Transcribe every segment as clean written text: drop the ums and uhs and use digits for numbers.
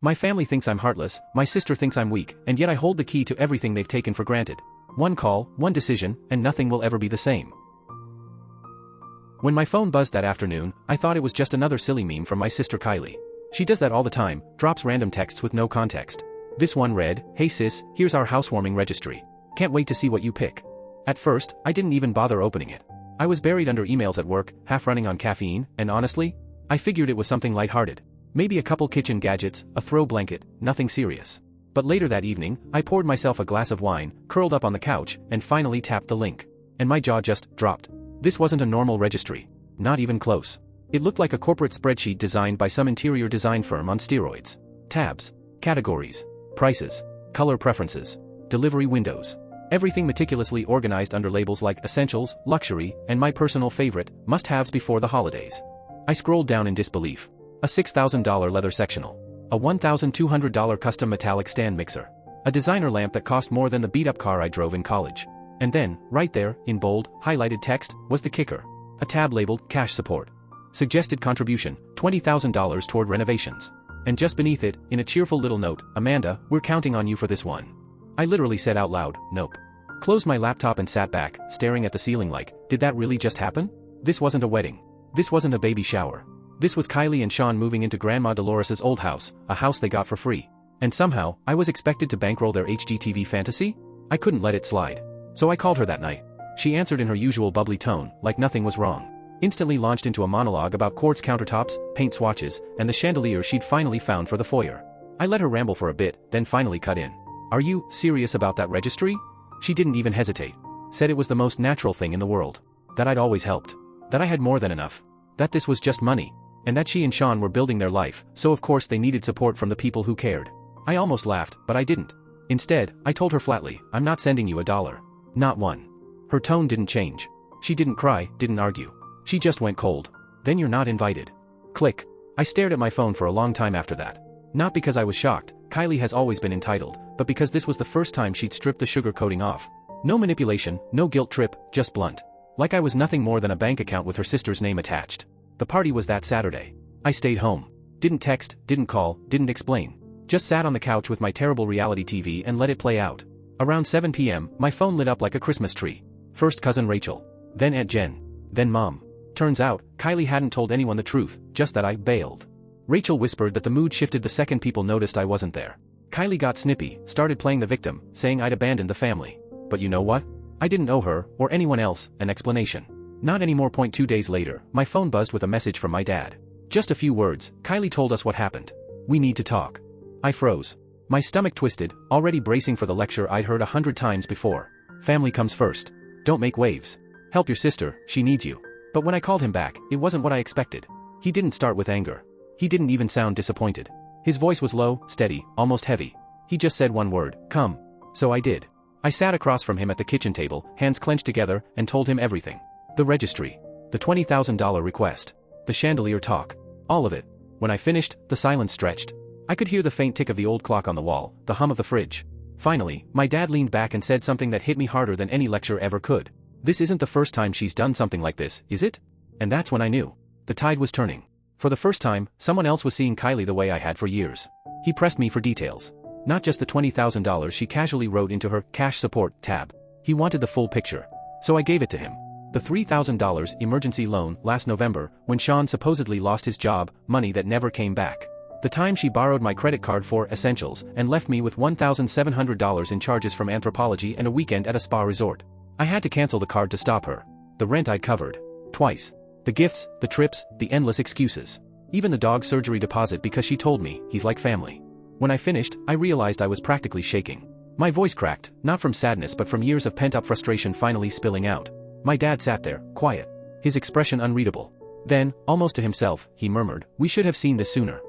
My family thinks I'm heartless, my sister thinks I'm weak, and yet I hold the key to everything they've taken for granted. One call, one decision, and nothing will ever be the same. When my phone buzzed that afternoon, I thought it was just another silly meme from my sister Kylie. She does that all the time, drops random texts with no context. This one read, "Hey sis, here's our housewarming registry. Can't wait to see what you pick." At first, I didn't even bother opening it. I was buried under emails at work, half running on caffeine, and honestly, I figured it was something lighthearted. Maybe a couple kitchen gadgets, a throw blanket, nothing serious. But later that evening, I poured myself a glass of wine, curled up on the couch, and finally tapped the link. And my jaw just dropped. This wasn't a normal registry. Not even close. It looked like a corporate spreadsheet designed by some interior design firm on steroids. Tabs, categories, prices, color preferences, delivery windows. Everything meticulously organized under labels like essentials, luxury, and my personal favorite, must-haves before the holidays. I scrolled down in disbelief. A $6,000 leather sectional. A $1,200 custom metallic stand mixer. A designer lamp that cost more than the beat-up car I drove in college. And then, right there, in bold, highlighted text, was the kicker. A tab labeled Cash Support. Suggested contribution, $20,000 toward renovations. And just beneath it, in a cheerful little note, "Amanda, we're counting on you for this one." I literally said out loud, "Nope." Closed my laptop and sat back, staring at the ceiling like, did that really just happen? This wasn't a wedding. This wasn't a baby shower. This was Kylie and Sean moving into Grandma Dolores's old house, a house they got for free. And somehow, I was expected to bankroll their HGTV fantasy? I couldn't let it slide. So I called her that night. She answered in her usual bubbly tone, like nothing was wrong. Instantly launched into a monologue about quartz countertops, paint swatches, and the chandelier she'd finally found for the foyer. I let her ramble for a bit, then finally cut in. "Are you serious about that registry?" She didn't even hesitate. Said it was the most natural thing in the world. That I'd always helped. That I had more than enough. That this was just money. And that she and Sean were building their life, so of course they needed support from the people who cared. I almost laughed, but I didn't. Instead, I told her flatly, "I'm not sending you $1. Not one." Her tone didn't change. She didn't cry, didn't argue. She just went cold. "Then you're not invited." Click. I stared at my phone for a long time after that. Not because I was shocked, Kylie has always been entitled, but because this was the first time she'd stripped the sugar coating off. No manipulation, no guilt trip, just blunt. Like I was nothing more than a bank account with her sister's name attached. The party was that Saturday. I stayed home. Didn't text, didn't call, didn't explain. Just sat on the couch with my terrible reality TV and let it play out. Around 7 p.m., my phone lit up like a Christmas tree. First cousin Rachel. Then Aunt Jen. Then Mom. Turns out, Kylie hadn't told anyone the truth, just that I bailed. Rachel whispered that the mood shifted the second people noticed I wasn't there. Kylie got snippy, started playing the victim, saying I'd abandoned the family. But you know what? I didn't owe her, or anyone else, an explanation. Not anymore. 2 days later, my phone buzzed with a message from my dad. Just a few words, "Kylie told us what happened. We need to talk." I froze. My stomach twisted, already bracing for the lecture I'd heard 100 times before. Family comes first. Don't make waves. Help your sister, she needs you. But when I called him back, it wasn't what I expected. He didn't start with anger. He didn't even sound disappointed. His voice was low, steady, almost heavy. He just said one word, "Come." So I did. I sat across from him at the kitchen table, hands clenched together, and told him everything. The registry. The $20,000 request. The chandelier talk. All of it. When I finished, the silence stretched. I could hear the faint tick of the old clock on the wall, the hum of the fridge. Finally, my dad leaned back and said something that hit me harder than any lecture ever could. "This isn't the first time she's done something like this, is it?" And that's when I knew. The tide was turning. For the first time, someone else was seeing Kylie the way I had for years. He pressed me for details. Not just the $20,000 she casually wrote into her cash support tab. He wanted the full picture. So I gave it to him. The $3,000 emergency loan last November, when Sean supposedly lost his job, money that never came back. The time she borrowed my credit card for essentials and left me with $1,700 in charges from anthropology and a weekend at a spa resort. I had to cancel the card to stop her. The rent I'd covered. Twice. The gifts, the trips, the endless excuses. Even the dog surgery deposit because she told me, he's like family. When I finished, I realized I was practically shaking. My voice cracked, not from sadness but from years of pent-up frustration finally spilling out. My dad sat there, quiet. His expression unreadable. Then, almost to himself, he murmured, "We should have seen this sooner."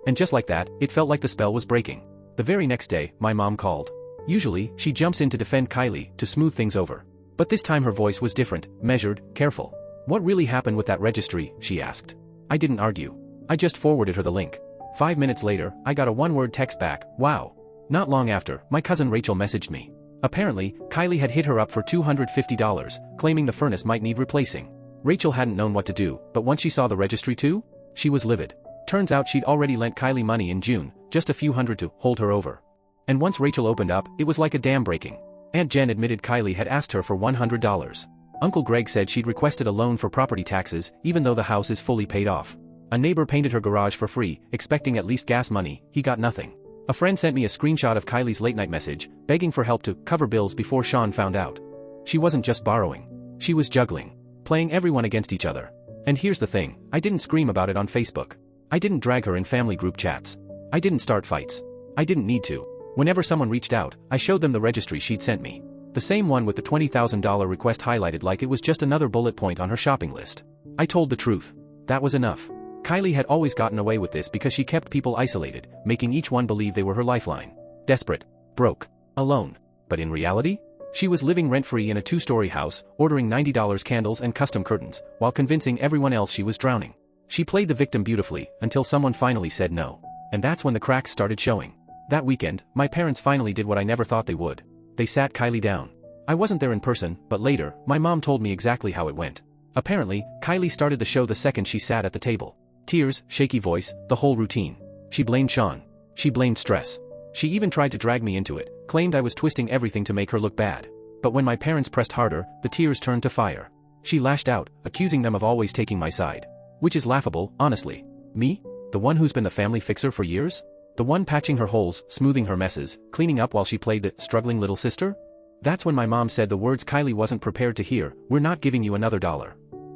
And just like that, it felt like the spell was breaking. The very next day, my mom called. Usually, she jumps in to defend Kylie, to smooth things over. But this time her voice was different, measured, careful. "What really happened with that registry?" she asked. I didn't argue. I just forwarded her the link. 5 minutes later, I got a one-word text back, "Wow." Not long after, my cousin Rachel messaged me. Apparently, Kylie had hit her up for $250, claiming the furnace might need replacing. Rachel hadn't known what to do, but once she saw the registry too, she was livid. Turns out she'd already lent Kylie money in June, just a few hundred to hold her over. And once Rachel opened up, it was like a dam breaking. Aunt Jen admitted Kylie had asked her for $100. Uncle Greg said she'd requested a loan for property taxes, even though the house is fully paid off. A neighbor painted her garage for free, expecting at least gas money. He got nothing. A friend sent me a screenshot of Kylie's late-night message, begging for help to cover bills before Sean found out. She wasn't just borrowing. She was juggling. Playing everyone against each other. And here's the thing, I didn't scream about it on Facebook. I didn't drag her in family group chats. I didn't start fights. I didn't need to. Whenever someone reached out, I showed them the registry she'd sent me. The same one with the $20,000 request highlighted like it was just another bullet point on her shopping list. I told the truth. That was enough. Kylie had always gotten away with this because she kept people isolated, making each one believe they were her lifeline. Desperate. Broke. Alone. But in reality? She was living rent-free in a 2-story house, ordering $90 candles and custom curtains, while convincing everyone else she was drowning. She played the victim beautifully, until someone finally said no. And that's when the cracks started showing. That weekend, my parents finally did what I never thought they would. They sat Kylie down. I wasn't there in person, but later, my mom told me exactly how it went. Apparently, Kylie started the show the second she sat at the table. Tears, shaky voice, the whole routine. She blamed Sean. She blamed stress. She even tried to drag me into it, claimed I was twisting everything to make her look bad. But when my parents pressed harder, the tears turned to fire. She lashed out, accusing them of always taking my side. Which is laughable, honestly. Me? The one who's been the family fixer for years? The one patching her holes, smoothing her messes, cleaning up while she played the struggling little sister? That's when my mom said the words Kylie wasn't prepared to hear, "We're not giving you another dollar."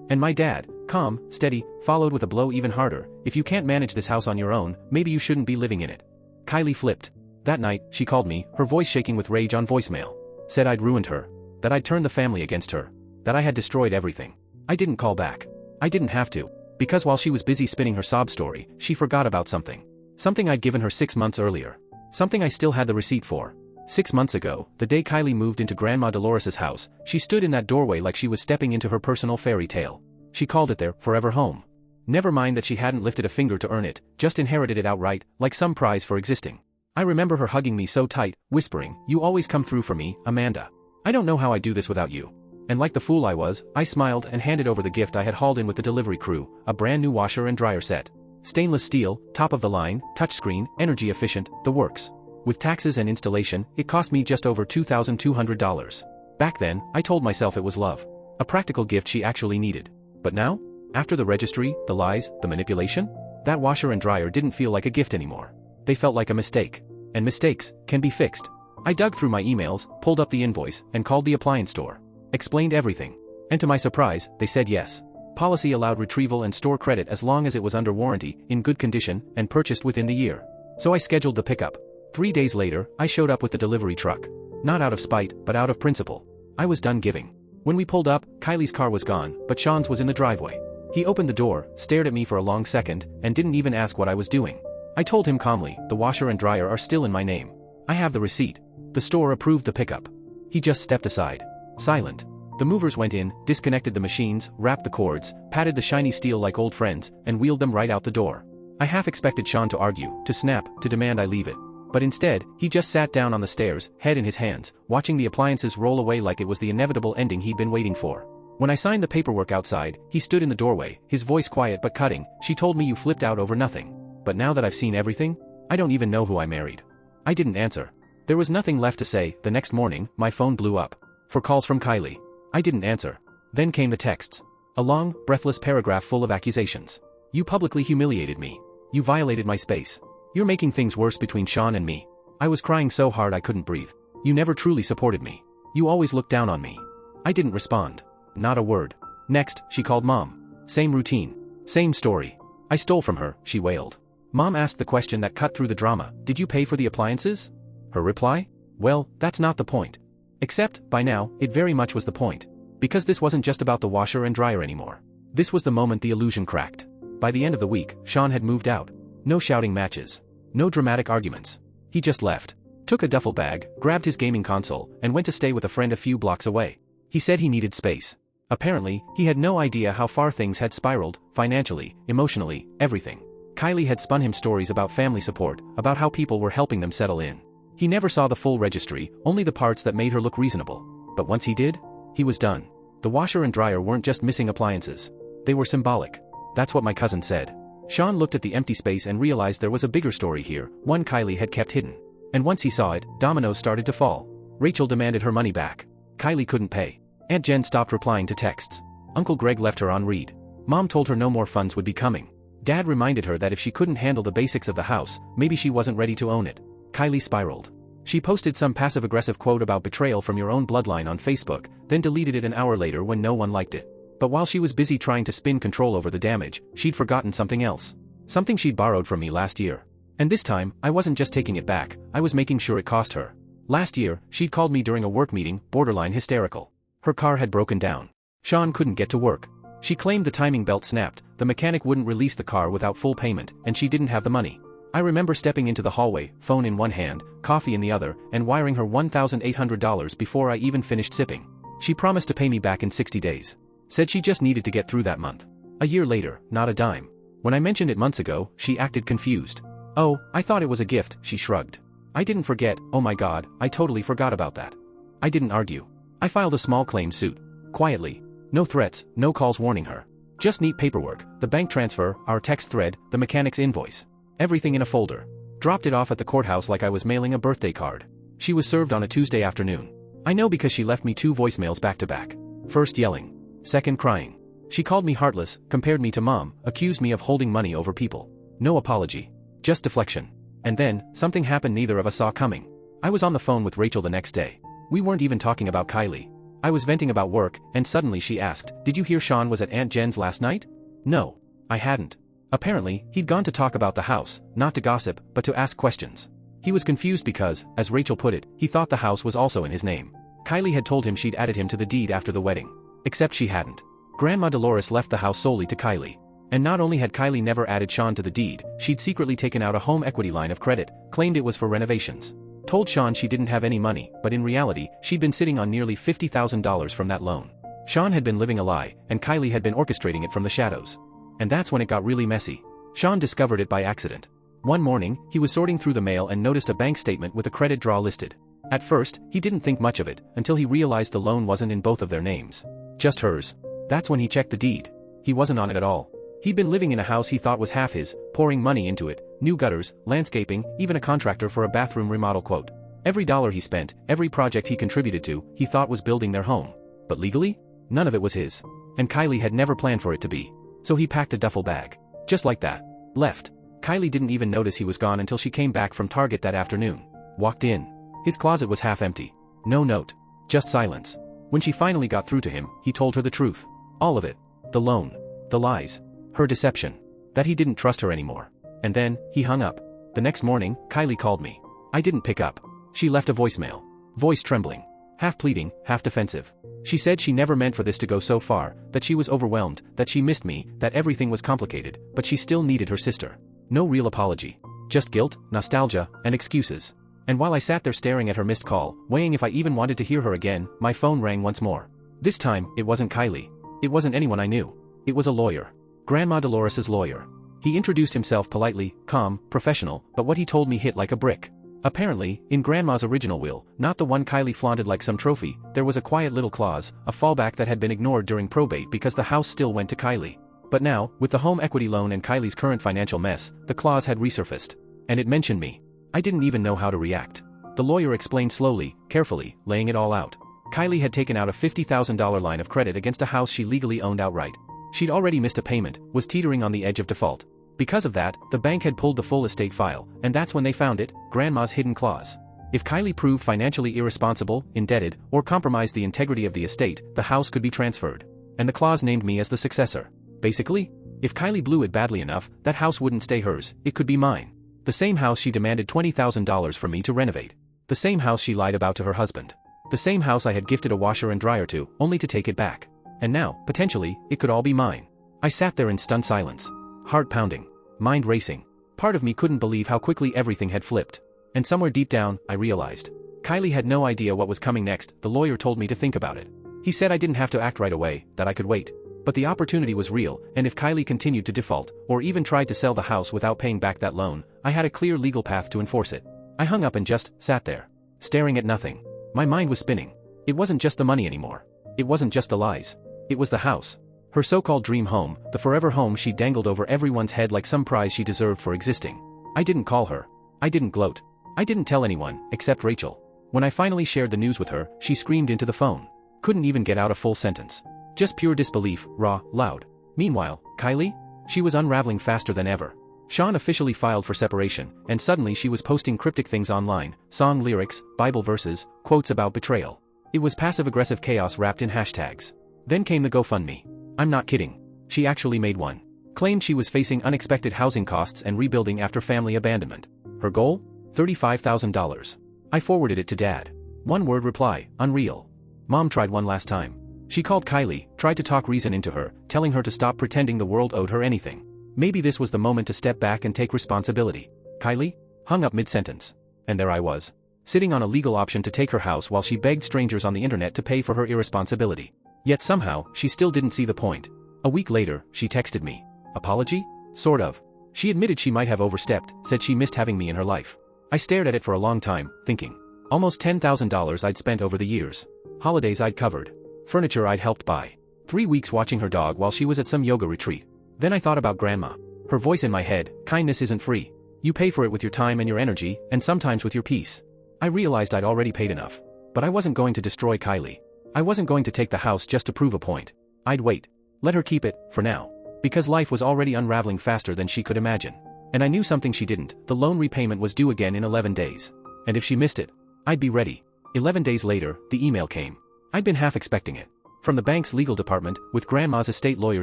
And my dad, calm, steady, followed with a blow even harder, "If you can't manage this house on your own, maybe you shouldn't be living in it." Kylie flipped. That night, she called me, her voice shaking with rage on voicemail. Said I'd ruined her. That I'd turned the family against her. That I had destroyed everything. I didn't call back. I didn't have to. Because while she was busy spinning her sob story, she forgot about something. Something I'd given her 6 months earlier. Something I still had the receipt for. 6 months ago, the day Kylie moved into Grandma Dolores's house, she stood in that doorway like she was stepping into her personal fairy tale. She called it their forever home. Never mind that she hadn't lifted a finger to earn it, just inherited it outright, like some prize for existing. I remember her hugging me so tight, whispering, "You always come through for me, Amanda. I don't know how I do this without you." And like the fool I was, I smiled and handed over the gift I had hauled in with the delivery crew, a brand new washer and dryer set. Stainless steel, top of the line, touchscreen, energy efficient, the works. With taxes and installation, it cost me just over $2,200. Back then, I told myself it was love. A practical gift she actually needed. But now? After the registry, the lies, the manipulation? That washer and dryer didn't feel like a gift anymore. They felt like a mistake. And mistakes can be fixed. I dug through my emails, pulled up the invoice, and called the appliance store. Explained everything. And to my surprise, they said yes. Policy allowed retrieval and store credit as long as it was under warranty, in good condition, and purchased within the year. So I scheduled the pickup. 3 days later, I showed up with the delivery truck. Not out of spite, but out of principle. I was done giving. When we pulled up, Kylie's car was gone, but Sean's was in the driveway. He opened the door, stared at me for a long second, and didn't even ask what I was doing. I told him calmly, "The washer and dryer are still in my name. I have the receipt. The store approved the pickup." He just stepped aside. Silent. The movers went in, disconnected the machines, wrapped the cords, patted the shiny steel like old friends, and wheeled them right out the door. I half expected Sean to argue, to snap, to demand I leave it. But instead, he just sat down on the stairs, head in his hands, watching the appliances roll away like it was the inevitable ending he'd been waiting for. When I signed the paperwork outside, he stood in the doorway, his voice quiet but cutting. "She told me you flipped out over nothing. But now that I've seen everything, I don't even know who I married." I didn't answer. There was nothing left to say. The next morning, my phone blew up. For calls from Kylie. I didn't answer. Then came the texts. A long, breathless paragraph full of accusations. "You publicly humiliated me. You violated my space. You're making things worse between Sean and me." I was crying so hard I couldn't breathe. "You never truly supported me. You always looked down on me." I didn't respond. Not a word. Next, she called Mom. Same routine. Same story. "I stole from her," she wailed. Mom asked the question that cut through the drama. "Did you pay for the appliances?" Her reply? "Well, that's not the point." Except, by now, it very much was the point. Because this wasn't just about the washer and dryer anymore. This was the moment the illusion cracked. By the end of the week, Sean had moved out. No shouting matches. No dramatic arguments. He just left. Took a duffel bag, grabbed his gaming console, and went to stay with a friend a few blocks away. He said he needed space. Apparently, he had no idea how far things had spiraled, financially, emotionally, everything. Kylie had spun him stories about family support, about how people were helping them settle in. He never saw the full registry, only the parts that made her look reasonable. But once he did, he was done. The washer and dryer weren't just missing appliances. They were symbolic. That's what my cousin said. Sean looked at the empty space and realized there was a bigger story here, one Kylie had kept hidden. And once he saw it, dominoes started to fall. Rachel demanded her money back. Kylie couldn't pay. Aunt Jen stopped replying to texts. Uncle Greg left her on read. Mom told her no more funds would be coming. Dad reminded her that if she couldn't handle the basics of the house, maybe she wasn't ready to own it. Kylie spiraled. She posted some passive-aggressive quote about betrayal from your own bloodline on Facebook, then deleted it an hour later when no one liked it. But while she was busy trying to spin control over the damage, she'd forgotten something else. Something she'd borrowed from me last year. And this time, I wasn't just taking it back, I was making sure it cost her. Last year, she'd called me during a work meeting, borderline hysterical. Her car had broken down. Sean couldn't get to work. She claimed the timing belt snapped, the mechanic wouldn't release the car without full payment, and she didn't have the money. I remember stepping into the hallway, phone in one hand, coffee in the other, and wiring her $1,800 before I even finished sipping. She promised to pay me back in 60 days. Said she just needed to get through that month. A year later, not a dime. When I mentioned it months ago, she acted confused. Oh, I thought it was a gift, she shrugged. I didn't forget, oh my god, I totally forgot about that. I didn't argue. I filed a small claim suit. Quietly. No threats, no calls warning her. Just neat paperwork, the bank transfer, our text thread, the mechanic's invoice. Everything in a folder. Dropped it off at the courthouse like I was mailing a birthday card. She was served on a Tuesday afternoon. I know because she left me 2 voicemails back to back. First yelling. Second crying. She called me heartless, compared me to mom, accused me of holding money over people. No apology. Just deflection. And then, something happened neither of us saw coming. I was on the phone with Rachel the next day. We weren't even talking about Kylie. I was venting about work, and suddenly she asked, "Did you hear Sean was at Aunt Jen's last night?" No. I hadn't. Apparently, he'd gone to talk about the house, not to gossip, but to ask questions. He was confused because, as Rachel put it, he thought the house was also in his name. Kylie had told him she'd added him to the deed after the wedding. Except she hadn't. Grandma Dolores left the house solely to Kylie. And not only had Kylie never added Sean to the deed, she'd secretly taken out a home equity line of credit, claimed it was for renovations. Told Sean she didn't have any money, but in reality, she'd been sitting on nearly $50,000 from that loan. Sean had been living a lie, and Kylie had been orchestrating it from the shadows. And that's when it got really messy. Sean discovered it by accident. One morning, he was sorting through the mail and noticed a bank statement with a credit draw listed. At first, he didn't think much of it, until he realized the loan wasn't in both of their names. Just hers. That's when he checked the deed. He wasn't on it at all. He'd been living in a house he thought was half his, pouring money into it, new gutters, landscaping, even a contractor for a bathroom remodel quote. Every dollar he spent, every project he contributed to, he thought was building their home. But legally? None of it was his. And Kylie had never planned for it to be. So he packed a duffel bag. Just like that. Left. Kylie didn't even notice he was gone until she came back from Target that afternoon. Walked in. His closet was half empty. No note. Just silence. When she finally got through to him, he told her the truth. All of it. The loan. The lies. Her deception. That he didn't trust her anymore. And then, he hung up. The next morning, Kylie called me. I didn't pick up. She left a voicemail. Voice trembling. Half pleading, half defensive. She said she never meant for this to go so far, that she was overwhelmed, that she missed me, that everything was complicated, but she still needed her sister. No real apology. Just guilt, nostalgia, and excuses. And while I sat there staring at her missed call, weighing if I even wanted to hear her again, my phone rang once more. This time, it wasn't Kylie. It wasn't anyone I knew. It was a lawyer. Grandma Dolores's lawyer. He introduced himself politely, calm, professional, but what he told me hit like a brick. Apparently, in Grandma's original will, not the one Kylie flaunted like some trophy, there was a quiet little clause, a fallback that had been ignored during probate because the house still went to Kylie. But now, with the home equity loan and Kylie's current financial mess, the clause had resurfaced. And it mentioned me. I didn't even know how to react. The lawyer explained slowly, carefully, laying it all out. Kylie had taken out a $50,000 line of credit against a house she legally owned outright. She'd already missed a payment, was teetering on the edge of default. Because of that, the bank had pulled the full estate file, and that's when they found it, Grandma's hidden clause. If Kylie proved financially irresponsible, indebted, or compromised the integrity of the estate, the house could be transferred. And the clause named me as the successor. Basically, if Kylie blew it badly enough, that house wouldn't stay hers, it could be mine. The same house she demanded $20,000 from me to renovate. The same house she lied about to her husband. The same house I had gifted a washer and dryer to, only to take it back. And now, potentially, it could all be mine. I sat there in stunned silence. Heart pounding. Mind racing. Part of me couldn't believe how quickly everything had flipped. And somewhere deep down, I realized. Kylie had no idea what was coming next, the lawyer told me to think about it. He said I didn't have to act right away, that I could wait. But the opportunity was real, and if Kylie continued to default, or even tried to sell the house without paying back that loan, I had a clear legal path to enforce it. I hung up and just sat there. Staring at nothing. My mind was spinning. It wasn't just the money anymore. It wasn't just the lies. It was the house. Her so-called dream home, the forever home she dangled over everyone's head like some prize she deserved for existing. I didn't call her. I didn't gloat. I didn't tell anyone, except Rachel. When I finally shared the news with her, she screamed into the phone. Couldn't even get out a full sentence. Just pure disbelief, raw, loud. Meanwhile, Kylie? She was unraveling faster than ever. Sean officially filed for separation, and suddenly she was posting cryptic things online, song lyrics, Bible verses, quotes about betrayal. It was passive-aggressive chaos wrapped in hashtags. Then came the GoFundMe. I'm not kidding. She actually made one. Claimed she was facing unexpected housing costs and rebuilding after family abandonment. Her goal? $35,000. I forwarded it to Dad. One word reply, unreal. Mom tried one last time. She called Kylie, tried to talk reason into her, telling her to stop pretending the world owed her anything. Maybe this was the moment to step back and take responsibility. Kylie? Hung up mid-sentence. And there I was. Sitting on a legal option to take her house while she begged strangers on the internet to pay for her irresponsibility. Yet somehow, she still didn't see the point. A week later, she texted me. Apology? Sort of. She admitted she might have overstepped, said she missed having me in her life. I stared at it for a long time, thinking. Almost $10,000 I'd spent over the years. Holidays I'd covered. Furniture I'd helped buy. 3 weeks watching her dog while she was at some yoga retreat. Then I thought about Grandma. Her voice in my head, kindness isn't free. You pay for it with your time and your energy, and sometimes with your peace. I realized I'd already paid enough. But I wasn't going to destroy Kylie. I wasn't going to take the house just to prove a point. I'd wait. Let her keep it, for now. Because life was already unraveling faster than she could imagine. And I knew something she didn't. The loan repayment was due again in 11 days. And if she missed it, I'd be ready. 11 days later, the email came. I'd been half expecting it. From the bank's legal department, with Grandma's estate lawyer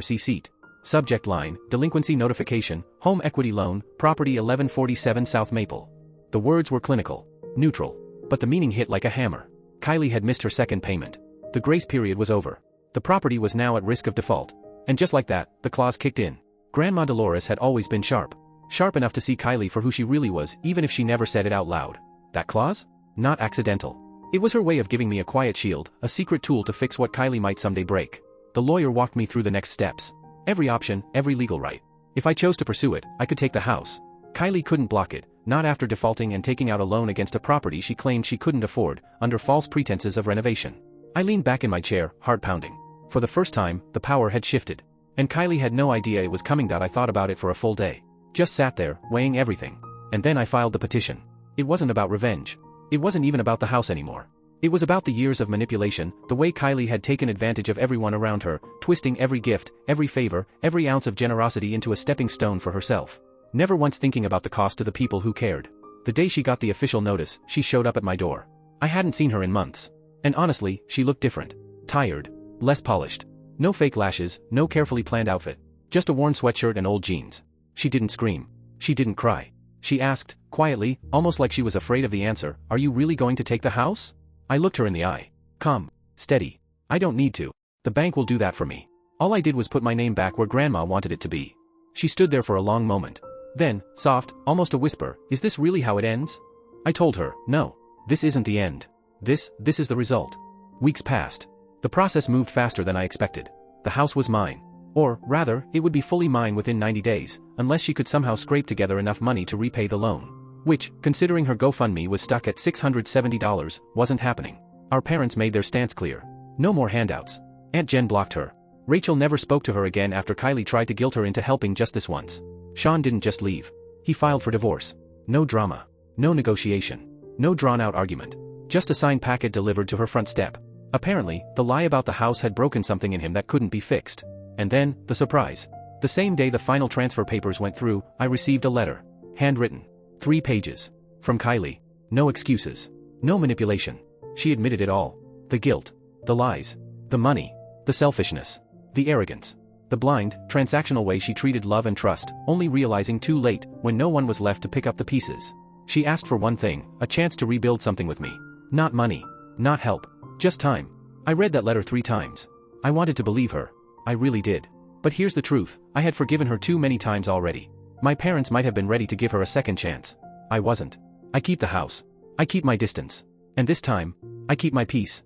CC'd. Subject line, delinquency notification, home equity loan, property 1147 South Maple. The words were clinical. Neutral. But the meaning hit like a hammer. Kylie had missed her second payment. The grace period was over. The property was now at risk of default. And just like that, the clause kicked in. Grandma Dolores had always been sharp. Sharp enough to see Kylie for who she really was, even if she never said it out loud. That clause? Not accidental. It was her way of giving me a quiet shield, a secret tool to fix what Kylie might someday break. The lawyer walked me through the next steps. Every option, every legal right. If I chose to pursue it, I could take the house. Kylie couldn't block it, not after defaulting and taking out a loan against a property she claimed she couldn't afford, under false pretenses of renovation. I leaned back in my chair, heart pounding. For the first time, the power had shifted. And Kylie had no idea it was coming. I thought about it for a full day. Just sat there, weighing everything. And then I filed the petition. It wasn't about revenge. It wasn't even about the house anymore. It was about the years of manipulation, the way Kylie had taken advantage of everyone around her, twisting every gift, every favor, every ounce of generosity into a stepping stone for herself. Never once thinking about the cost to the people who cared. The day she got the official notice, she showed up at my door. I hadn't seen her in months. And honestly, she looked different. Tired. Less polished. No fake lashes, no carefully planned outfit. Just a worn sweatshirt and old jeans. She didn't scream. She didn't cry. She asked, quietly, almost like she was afraid of the answer, "Are you really going to take the house?" I looked her in the eye. Calm. Steady. I don't need to. The bank will do that for me. All I did was put my name back where Grandma wanted it to be. She stood there for a long moment. Then, soft, almost a whisper, "Is this really how it ends?" I told her, "No. This isn't the end. This is the result." Weeks passed. The process moved faster than I expected. The house was mine. Or, rather, it would be fully mine within 90 days, unless she could somehow scrape together enough money to repay the loan. Which, considering her GoFundMe was stuck at $670, wasn't happening. Our parents made their stance clear. No more handouts. Aunt Jen blocked her. Rachel never spoke to her again after Kylie tried to guilt her into helping just this once. Sean didn't just leave. He filed for divorce. No drama. No negotiation. No drawn-out argument. Just a signed packet delivered to her front step. Apparently, the lie about the house had broken something in him that couldn't be fixed. And then, the surprise. The same day the final transfer papers went through, I received a letter. Handwritten. 3 pages. From Kylie. No excuses. No manipulation. She admitted it all. The guilt. The lies. The money. The selfishness. The arrogance. The blind, transactional way she treated love and trust, only realizing too late, when no one was left to pick up the pieces. She asked for one thing, a chance to rebuild something with me. Not money. Not help. Just time. I read that letter 3 times. I wanted to believe her. I really did. But here's the truth, I had forgiven her too many times already. My parents might have been ready to give her a second chance. I wasn't. I keep the house. I keep my distance. And this time, I keep my peace.